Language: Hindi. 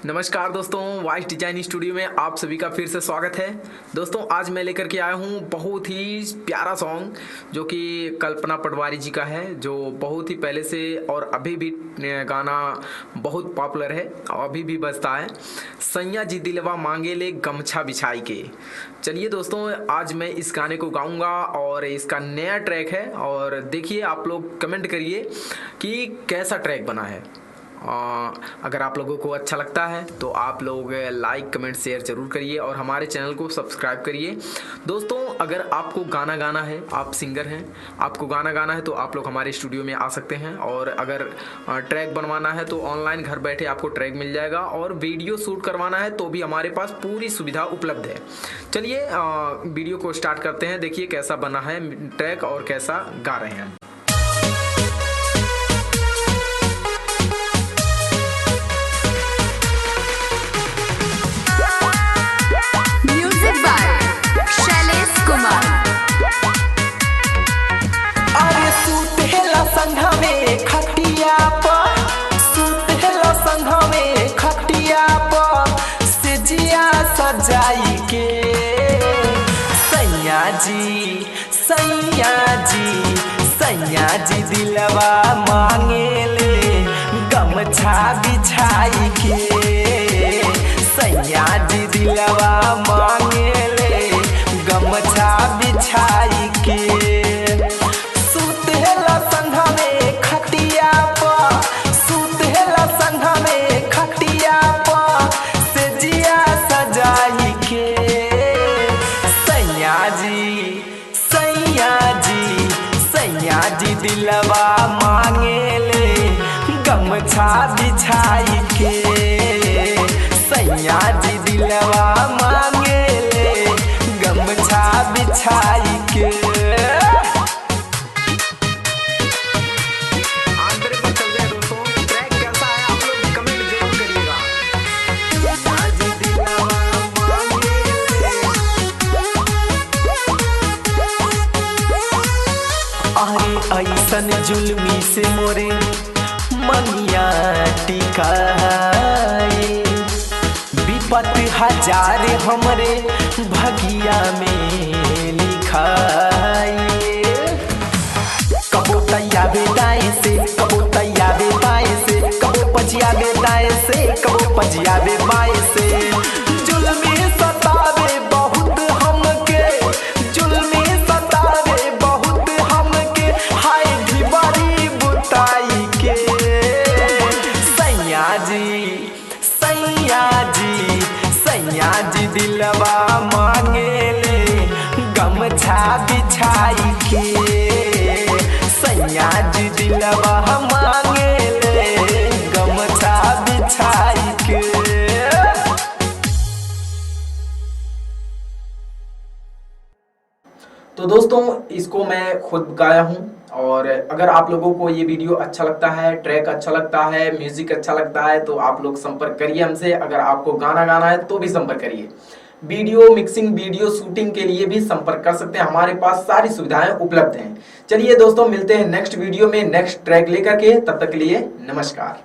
नमस्कार दोस्तों, वॉइस डिजाइन स्टूडियो में आप सभी का फिर से स्वागत है। दोस्तों आज मैं लेकर के आया हूँ बहुत ही प्यारा सॉन्ग जो कि कल्पना पटवारी जी का है, जो बहुत ही पहले से और अभी भी गाना बहुत पॉपुलर है और अभी भी बजता है। सैया जी दिलवा मांगे ले गमछा बिछाई के। चलिए दोस्तों, आज मैं इस गाने को गाऊंगा और इसका नया ट्रैक है और देखिए, आप लोग कमेंट करिए कि कैसा ट्रैक बना है। अगर आप लोगों को अच्छा लगता है तो आप लोग लाइक कमेंट शेयर जरूर करिए और हमारे चैनल को सब्सक्राइब करिए। दोस्तों अगर आपको गाना गाना है, आप सिंगर हैं, आपको गाना गाना है तो आप लोग हमारे स्टूडियो में आ सकते हैं। और अगर ट्रैक बनवाना है तो ऑनलाइन घर बैठे आपको ट्रैक मिल जाएगा, और वीडियो शूट करवाना है तो भी हमारे पास पूरी सुविधा उपलब्ध है। चलिए वीडियो को स्टार्ट करते हैं। देखिए कैसा बना है ट्रैक और कैसा गा रहे हैं। अरे सुतेला संघा में खटिया पर, सुतेला संघा में खटिया पर से जिया सजाई के। सैया जी सैया जी सैया जी दिलवा मांगे ले गमछा बिछाई के। सैया जी दिलवा मांगे ले गमछा बिछाई के। सुतेला संघा में खटिया पर, सुतेला संघा में खटिया पर से जिया सजाई के। सैया जी सैया जी सैया जी दिलवा मांगे ले गमछा बिछाई के। सैया जी दिलवा मांगे ले गमछा बिछाई के। अरे ऐसन जुल्मी से मोरे मनिया टिकाए, विपत हजार हमरे भगिया में लिखाए। कबो तैया बेदाए से, कबो तैया बेबाए से, कबो पजिया बेदाए से, कबो पजिया बेबाए से। जुल्मी सतावे बहुत हमके, जुल्मी सतावे बहुत हमके, हाय ढिबारी बुताई के। सैया जी सैया जी सैया जी दिलवा मांगे ले गमछा बिछाई के। सैया जी दिलवा मांगे ले गमछा बिछाई के। तो दोस्तों इसको मैं खुद गाया हूँ, और अगर आप लोगों को ये वीडियो अच्छा लगता है, ट्रैक अच्छा लगता है, म्यूजिक अच्छा लगता है तो आप लोग संपर्क करिए हमसे। अगर आपको गाना गाना है तो भी संपर्क करिए। वीडियो मिक्सिंग, वीडियो शूटिंग के लिए भी संपर्क कर सकते हैं, हमारे पास सारी सुविधाएं उपलब्ध हैं। चलिए दोस्तों, मिलते हैं नेक्स्ट वीडियो में नेक्स्ट ट्रैक लेकर के। तब तक के लिए नमस्कार।